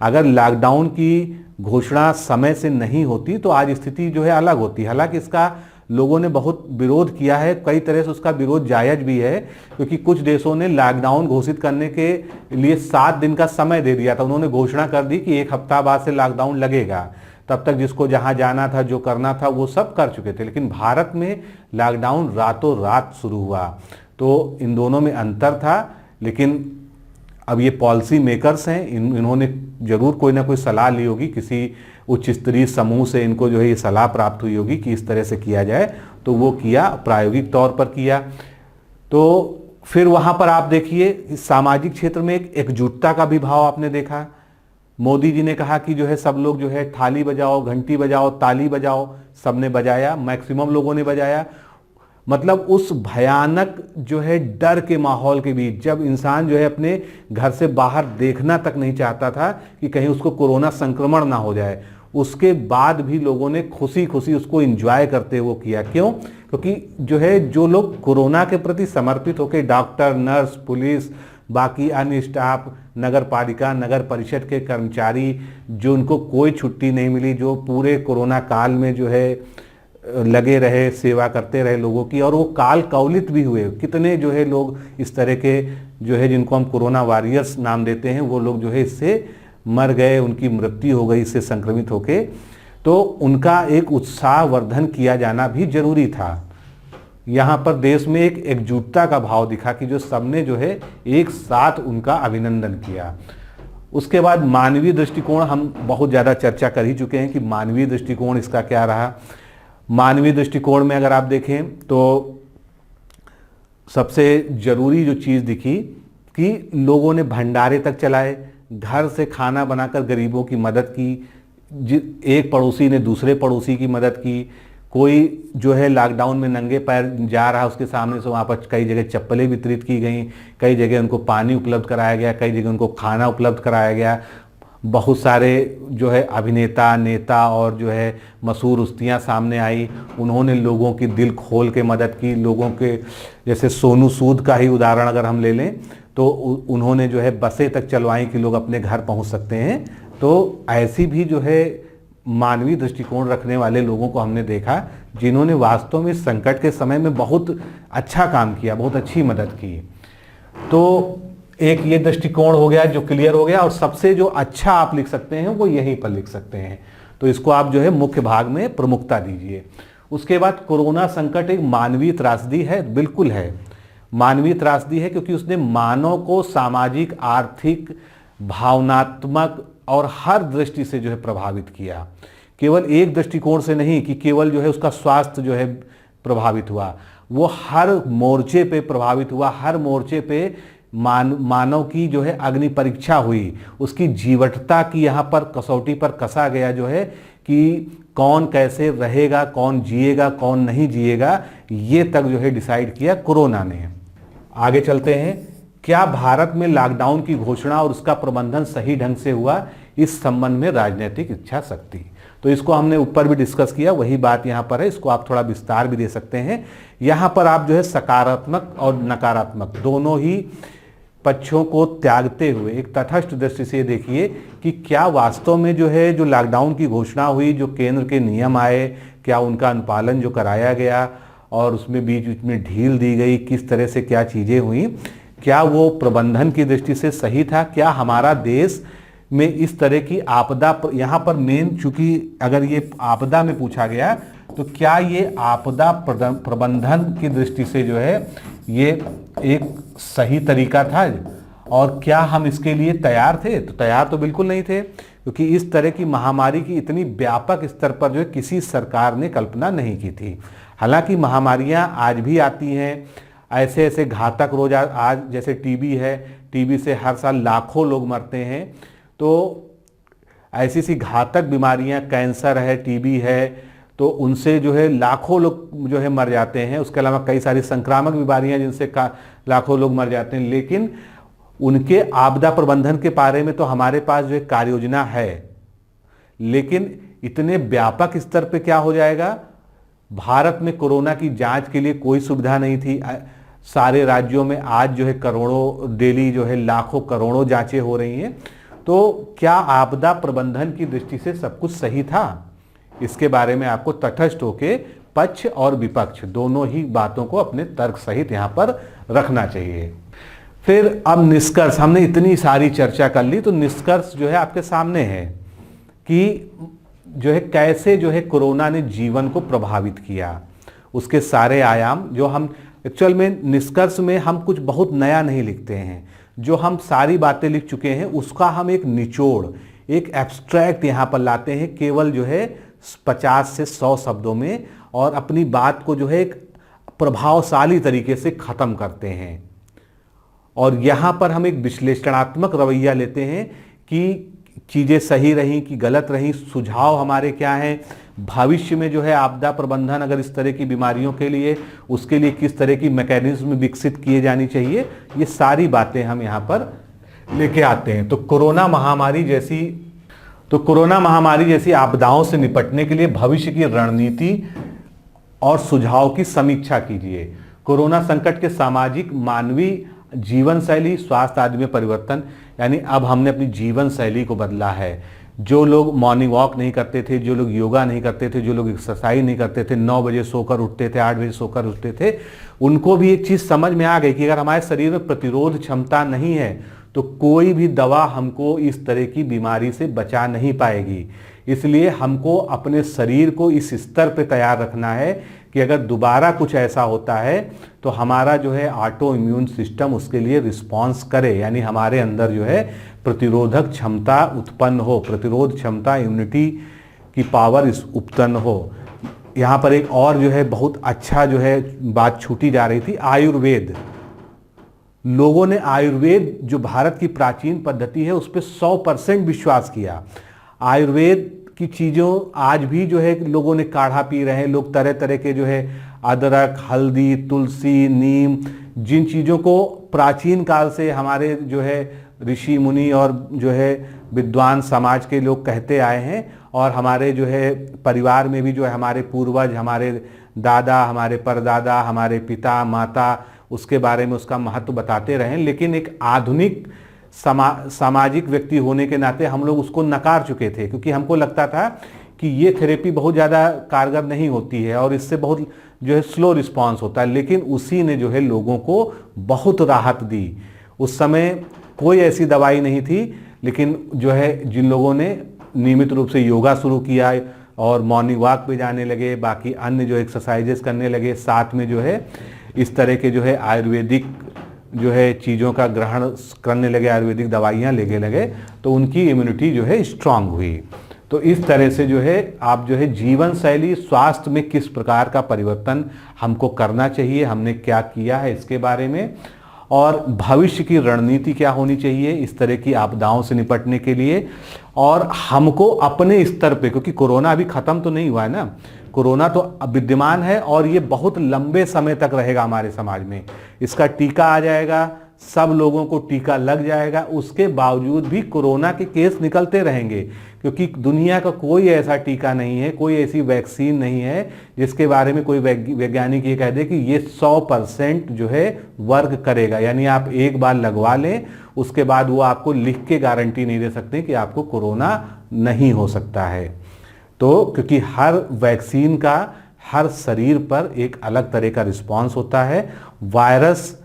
अगर लॉकडाउन की घोषणा समय से नहीं होती तो आज स्थिति जो है अलग होती। हालांकि इसका लोगों ने बहुत विरोध किया है, कई तरह से उसका विरोध जायज भी है, क्योंकि कुछ देशों ने लॉकडाउन घोषित करने के लिए 7 दिन का समय दे दिया था। उन्होंने घोषणा कर दी कि 1 हफ्ता बाद से लॉकडाउन लगेगा, तब तक जिसको जहां जाना था, जो करना था, वो सब कर चुके थे। लेकिन भारत में लॉकडाउन रातों रात शुरू हुआ, तो इन दोनों में अंतर था। लेकिन अब ये पॉलिसी मेकर्स हैं, इन्होंने जरूर कोई ना कोई सलाह ली होगी, किसी उच्च स्तरीय समूह से इनको जो है ये सलाह प्राप्त हुई होगी कि इस तरह से किया जाए, तो वो किया, प्रायोगिक तौर पर किया। तो फिर वहां पर आप देखिए सामाजिक क्षेत्र में एक एकजुटता का भी भाव आपने देखा। मोदी जी ने कहा कि जो है सब लोग जो है थाली बजाओ, घंटी बजाओ, ताली बजाओ, सबने बजाया, मैक्सिमम लोगों ने बजाया। मतलब उस भयानक जो है डर के माहौल के बीच, जब इंसान जो है अपने घर से बाहर देखना तक नहीं चाहता था कि कहीं उसको कोरोना संक्रमण ना हो जाए, उसके बाद भी लोगों ने खुशी खुशी उसको एंजॉय करते हुए किया। क्यों? क्योंकि जो है जो लोग कोरोना के प्रति समर्पित होकर, डॉक्टर, नर्स, पुलिस, बाकी अन्य स्टाफ, नगर पालिका, नगर परिषद के कर्मचारी, जो उनको कोई छुट्टी नहीं मिली, जो पूरे कोरोना काल में जो है लगे रहे, सेवा करते रहे लोगों की, और वो काल कवलित भी हुए। कितने जो है लोग इस तरह के जो है जिनको हम कोरोना वॉरियर्स नाम देते हैं, वो लोग जो है इससे मर गए, उनकी मृत्यु हो गई इससे संक्रमित होके। तो उनका एक उत्साहवर्धन किया जाना भी जरूरी था। यहाँ पर देश में एक एकजुटता का भाव दिखा कि जो सबने जो है एक साथ उनका अभिनंदन किया। उसके बाद मानवीय दृष्टिकोण, हम बहुत ज़्यादा चर्चा कर ही चुके हैं कि मानवीय दृष्टिकोण इसका क्या रहा। मानवीय दृष्टिकोण में अगर आप देखें तो सबसे जरूरी जो चीज़ दिखी कि लोगों ने भंडारे तक चलाए, घर से खाना बनाकर गरीबों की मदद की, एक पड़ोसी ने दूसरे पड़ोसी की मदद की, कोई जो है लॉकडाउन में नंगे पैर जा रहा उसके सामने से वहाँ पर कई जगह चप्पलें वितरित की गई, कई जगह उनको पानी उपलब्ध कराया गया, कई जगह उनको खाना उपलब्ध कराया गया। बहुत सारे जो है अभिनेता, नेता और जो है मशहूर हस्तियाँ सामने आई, उन्होंने लोगों की दिल खोल के मदद की। लोगों के जैसे सोनू सूद का ही उदाहरण अगर हम ले लें तो उन्होंने जो है बसें तक चलवाई कि लोग अपने घर पहुंच सकते हैं। तो ऐसी भी जो है मानवीय दृष्टिकोण रखने वाले लोगों को हमने देखा, जिन्होंने वास्तव में संकट के समय में बहुत अच्छा काम किया, बहुत अच्छी मदद की। तो एक ये दृष्टिकोण हो गया जो क्लियर हो गया, और सबसे जो अच्छा आप लिख सकते हैं वो यहीं पर लिख सकते हैं, तो इसको आप जो है मुख्य भाग में प्रमुखता दीजिए। उसके बाद कोरोना संकट एक मानवीय त्रासदी है, बिल्कुल है, मानवीय त्रासदी है, क्योंकि उसने मानव को सामाजिक, आर्थिक, भावनात्मक और हर दृष्टि से जो है प्रभावित किया। केवल एक दृष्टिकोण से नहीं कि केवल जो है उसका स्वास्थ्य जो है प्रभावित हुआ, वो हर मोर्चे पे प्रभावित हुआ। हर मोर्चे पे मानव की जो है अग्नि परीक्षा हुई, उसकी जीवटता की यहाँ पर कसौटी पर कसा गया जो है कि कौन कैसे रहेगा, कौन जिएगा, कौन नहीं जिएगा, ये तक जो है डिसाइड किया कोरोना ने। आगे चलते हैं, क्या भारत में लॉकडाउन की घोषणा और उसका प्रबंधन सही ढंग से हुआ, इस संबंध में राजनीतिक इच्छा शक्ति। तो इसको हमने ऊपर भी डिस्कस किया, वही बात यहाँ पर है, इसको आप थोड़ा विस्तार भी दे सकते हैं। यहाँ पर आप जो है सकारात्मक और नकारात्मक दोनों ही पक्षों को त्यागते हुए एक तटस्थ दृष्टि से देखिए कि क्या वास्तव में जो है जो लॉकडाउन की घोषणा हुई, जो केंद्र के नियम आए, क्या उनका अनुपालन जो कराया गया और उसमें बीच बीच में ढील दी गई, किस तरह से क्या चीज़ें हुई, क्या वो प्रबंधन की दृष्टि से सही था। क्या हमारा देश में इस तरह की आपदा, यहाँ पर मेन चूंकि अगर ये आपदा में पूछा गया, तो क्या ये आपदा प्रबंधन की दृष्टि से जो है ये एक सही तरीका था, और क्या हम इसके लिए तैयार थे? तो तैयार तो बिल्कुल नहीं थे, क्योंकि इस तरह की महामारी की इतनी व्यापक स्तर पर जो है किसी सरकार ने कल्पना नहीं की थी। हालांकि महामारियां आज भी आती हैं, ऐसे ऐसे घातक रोग, आज जैसे टीबी है, टीबी से हर साल लाखों लोग मरते हैं। तो ऐसी सी घातक बीमारियां, कैंसर है, टीबी है, तो उनसे जो है लाखों लोग जो है मर जाते हैं। उसके अलावा कई सारी संक्रामक बीमारियां जिनसे लाखों लोग मर जाते हैं। लेकिन उनके आपदा प्रबंधन के बारे में तो हमारे पास जो है कार्य योजना है, लेकिन इतने व्यापक स्तर पे क्या हो जाएगा। भारत में कोरोना की जांच के लिए कोई सुविधा नहीं थी। सारे राज्यों में आज जो है करोड़ों, डेली जो है लाखों करोड़ों जांचें हो रही हैं। तो क्या आपदा प्रबंधन की दृष्टि से सब कुछ सही था? इसके बारे में आपको तटस्थ होके पक्ष और विपक्ष दोनों ही बातों को अपने तर्क सहित यहाँ पर रखना चाहिए। फिर अब निष्कर्ष, हमने इतनी सारी चर्चा कर ली, तो निष्कर्ष जो है आपके सामने है कि जो है कैसे जो है कोरोना ने जीवन को प्रभावित किया, उसके सारे आयाम जो हम एक्चुअल में निष्कर्ष में हम कुछ बहुत नया नहीं लिखते हैं, जो हम सारी बातें लिख चुके हैं उसका हम एक निचोड़, एक एब्स्ट्रैक्ट यहाँ पर लाते हैं केवल जो है 50 से 100 शब्दों में, और अपनी बात को जो है एक प्रभावशाली तरीके से ख़त्म करते हैं। और यहाँ पर हम एक विश्लेषणात्मक रवैया लेते हैं कि चीज़ें सही रहीं कि गलत रहीं, सुझाव हमारे क्या हैं, भविष्य में जो है आपदा प्रबंधन अगर इस तरह की बीमारियों के लिए, उसके लिए किस तरह की मैकेनिज्म विकसित किए जानी चाहिए, ये सारी बातें हम यहाँ पर लेके आते हैं। तो कोरोना महामारी जैसी आपदाओं से निपटने के लिए भविष्य की रणनीति और सुझाव की समीक्षा कीजिए। कोरोना संकट के सामाजिक, मानवीय जीवन शैली, स्वास्थ्य आदि में परिवर्तन, यानी अब हमने अपनी जीवन शैली को बदला है। जो लोग मॉर्निंग वॉक नहीं करते थे, जो लोग योगा नहीं करते थे, जो लोग एक्सरसाइज नहीं करते थे, 9 बजे सोकर उठते थे, 8 बजे सोकर उठते थे, उनको भी एक चीज़ समझ में आ गई कि अगर हमारे शरीर में प्रतिरोध क्षमता नहीं है तो कोई भी दवा हमको इस तरह की बीमारी से बचा नहीं पाएगी। इसलिए हमको अपने शरीर को इस स्तर पे तैयार रखना है कि अगर दोबारा कुछ ऐसा होता है तो हमारा जो है ऑटो इम्यून सिस्टम उसके लिए रिस्पॉन्स करे, यानी हमारे अंदर जो है प्रतिरोधक क्षमता उत्पन्न हो, प्रतिरोध क्षमता, इम्यूनिटी की पावर उत्पन्न हो। यहाँ पर एक और जो है बहुत अच्छा जो है बात छूटी जा रही थी, आयुर्वेद। लोगों ने आयुर्वेद जो भारत की प्राचीन पद्धति है उस पर 100% विश्वास किया। आयुर्वेद की चीज़ों आज भी जो है लोगों ने काढ़ा पी रहे हैं, लोग तरह तरह के जो है अदरक, हल्दी, तुलसी, नीम, जिन चीज़ों को प्राचीन काल से हमारे जो है ऋषि मुनि और जो है विद्वान समाज के लोग कहते आए हैं, और हमारे जो है परिवार में भी जो है हमारे पूर्वज, हमारे दादा, हमारे परदादा, हमारे पिता माता उसके बारे में उसका महत्व बताते रहे। लेकिन एक आधुनिक सामाजिक व्यक्ति होने के नाते हम लोग उसको नकार चुके थे, क्योंकि हमको लगता था कि ये थेरेपी बहुत ज़्यादा कारगर नहीं होती है और इससे बहुत जो है स्लो रिस्पांस होता है। लेकिन उसी ने जो है लोगों को बहुत राहत दी। उस समय कोई ऐसी दवाई नहीं थी, लेकिन जो है जिन लोगों ने नियमित रूप से योगा शुरू किया और मॉर्निंग वॉक पे जाने लगे, बाकी अन्य जो एक्सरसाइजेस करने लगे, साथ में जो है इस तरह के जो है आयुर्वेदिक जो है चीज़ों का ग्रहण करने लगे, आयुर्वेदिक दवाइयाँ लेने लगे, तो उनकी इम्यूनिटी जो है स्ट्रांग हुई। तो इस तरह से जो है आप जो है जीवन शैली, स्वास्थ्य में किस प्रकार का परिवर्तन हमको करना चाहिए, हमने क्या किया है इसके बारे में, और भविष्य की रणनीति क्या होनी चाहिए इस तरह की आपदाओं से निपटने के लिए। और हमको अपने स्तर पे, क्योंकि कोरोना अभी ख़त्म तो नहीं हुआ है ना, कोरोना तो विद्यमान है और ये बहुत लंबे समय तक रहेगा हमारे समाज में। इसका टीका आ जाएगा, सब लोगों को टीका लग जाएगा, उसके बावजूद भी कोरोना के केस निकलते रहेंगे, क्योंकि दुनिया का कोई ऐसा टीका नहीं है, कोई ऐसी वैक्सीन नहीं है जिसके बारे में कोई वैज्ञानिक ये कह दे कि ये 100% जो है वर्क करेगा। यानी आप एक बार लगवा लें, उसके बाद वो आपको लिख के गारंटी नहीं दे सकते कि आपको कोरोना नहीं हो सकता है। तो क्योंकि हर वैक्सीन का हर शरीर पर एक अलग तरह का रिस्पॉन्स होता है। वायरस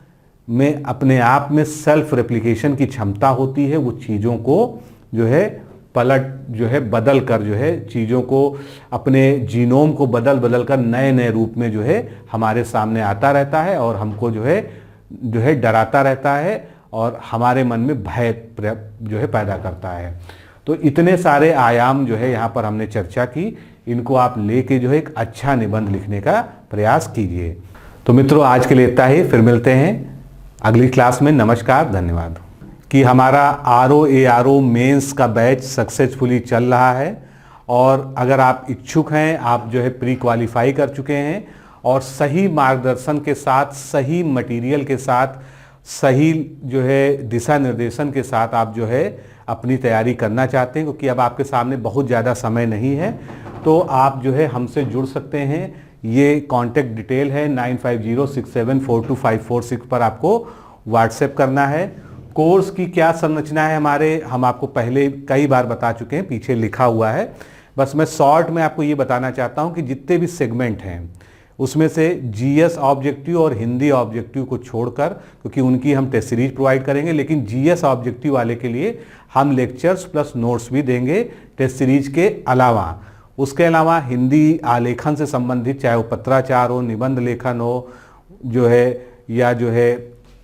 में अपने आप में सेल्फ रेप्लिकेशन की क्षमता होती है, वो चीज़ों को जो है पलट जो है बदल कर जो है चीज़ों को, अपने जीनोम को बदल कर नए नए रूप में जो है हमारे सामने आता रहता है और हमको जो है डराता रहता है और हमारे मन में भय जो है पैदा करता है। तो इतने सारे आयाम जो है यहाँ पर हमने चर्चा की, इनको आप लेके जो है एक अच्छा निबंध लिखने का प्रयास कीजिए। तो मित्रों, आज के लिए इतना ही, फिर मिलते हैं अगली क्लास में। नमस्कार, धन्यवाद। कि हमारा RO ARO मेंस का बैच सक्सेसफुली चल रहा है, और अगर आप इच्छुक हैं, आप जो है प्री क्वालिफाई कर चुके हैं और सही मार्गदर्शन के साथ, सही मटेरियल के साथ, सही जो है दिशा निर्देशन के साथ आप जो है अपनी तैयारी करना चाहते हैं, क्योंकि अब आपके सामने बहुत ज़्यादा समय नहीं है, तो आप जो है हमसे जुड़ सकते हैं। ये कॉन्टैक्ट डिटेल है, 9506742546 पर आपको व्हाट्सएप करना है। कोर्स की क्या संरचना है हमारे, हम आपको पहले कई बार बता चुके हैं, पीछे लिखा हुआ है, बस मैं शॉर्ट में आपको ये बताना चाहता हूँ कि जितने भी सेगमेंट हैं उसमें से जीएस ऑब्जेक्टिव और हिंदी ऑब्जेक्टिव को छोड़कर, क्योंकि उनकी हम टेस्ट सीरीज प्रोवाइड करेंगे, लेकिन जीएस ऑब्जेक्टिव वाले के लिए हम लेक्चर्स प्लस नोट्स भी देंगे टेस्ट सीरीज के अलावा। उसके अलावा हिंदी आलेखन से संबंधित, चाहे वो पत्राचार हो, निबंध लेखन हो, जो है या जो है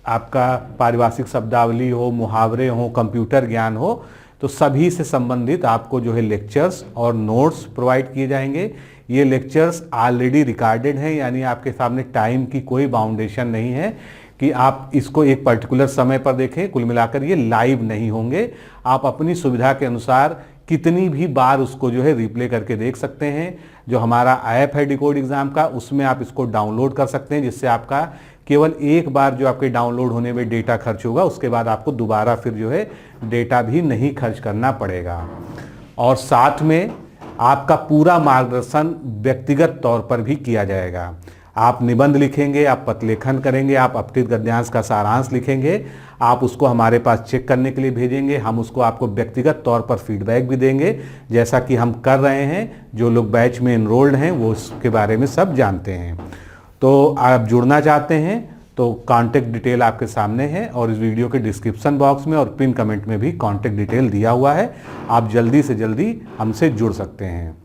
आपका पारिभाषिक शब्दावली हो, मुहावरे हो, कंप्यूटर ज्ञान हो, तो सभी से संबंधित आपको जो है लेक्चर्स और नोट्स प्रोवाइड किए जाएंगे। ये लेक्चर्स ऑलरेडी रिकॉर्डेड हैं, यानी आपके सामने टाइम की कोई बाउंडेशन नहीं है कि आप इसको एक पर्टिकुलर समय पर देखें। कुल मिलाकर ये लाइव नहीं होंगे, आप अपनी सुविधा के अनुसार कितनी भी बार उसको जो है रिप्ले करके देख सकते हैं। जो हमारा ऐप है डिकोड एग्जाम का, उसमें आप इसको डाउनलोड कर सकते हैं, जिससे आपका केवल एक बार जो आपके डाउनलोड होने में डेटा खर्च होगा, उसके बाद आपको दोबारा फिर जो है डेटा भी नहीं खर्च करना पड़ेगा। और साथ में आपका पूरा मार्गदर्शन व्यक्तिगत तौर पर भी किया जाएगा। आप निबंध लिखेंगे, आप पथलेखन करेंगे, आप अपठित गद्यांश का सारांश लिखेंगे, आप उसको हमारे पास चेक करने के लिए भेजेंगे, हम उसको आपको व्यक्तिगत तौर पर फीडबैक भी देंगे, जैसा कि हम कर रहे हैं। जो लोग बैच में एनरोल्ड हैं वो उसके बारे में सब जानते हैं। तो आप जुड़ना चाहते हैं तो कॉन्टैक्ट डिटेल आपके सामने है, और इस वीडियो के डिस्क्रिप्शन बॉक्स में और पिन कमेंट में भी कॉन्टैक्ट डिटेल दिया हुआ है। आप जल्दी से जल्दी हमसे जुड़ सकते हैं।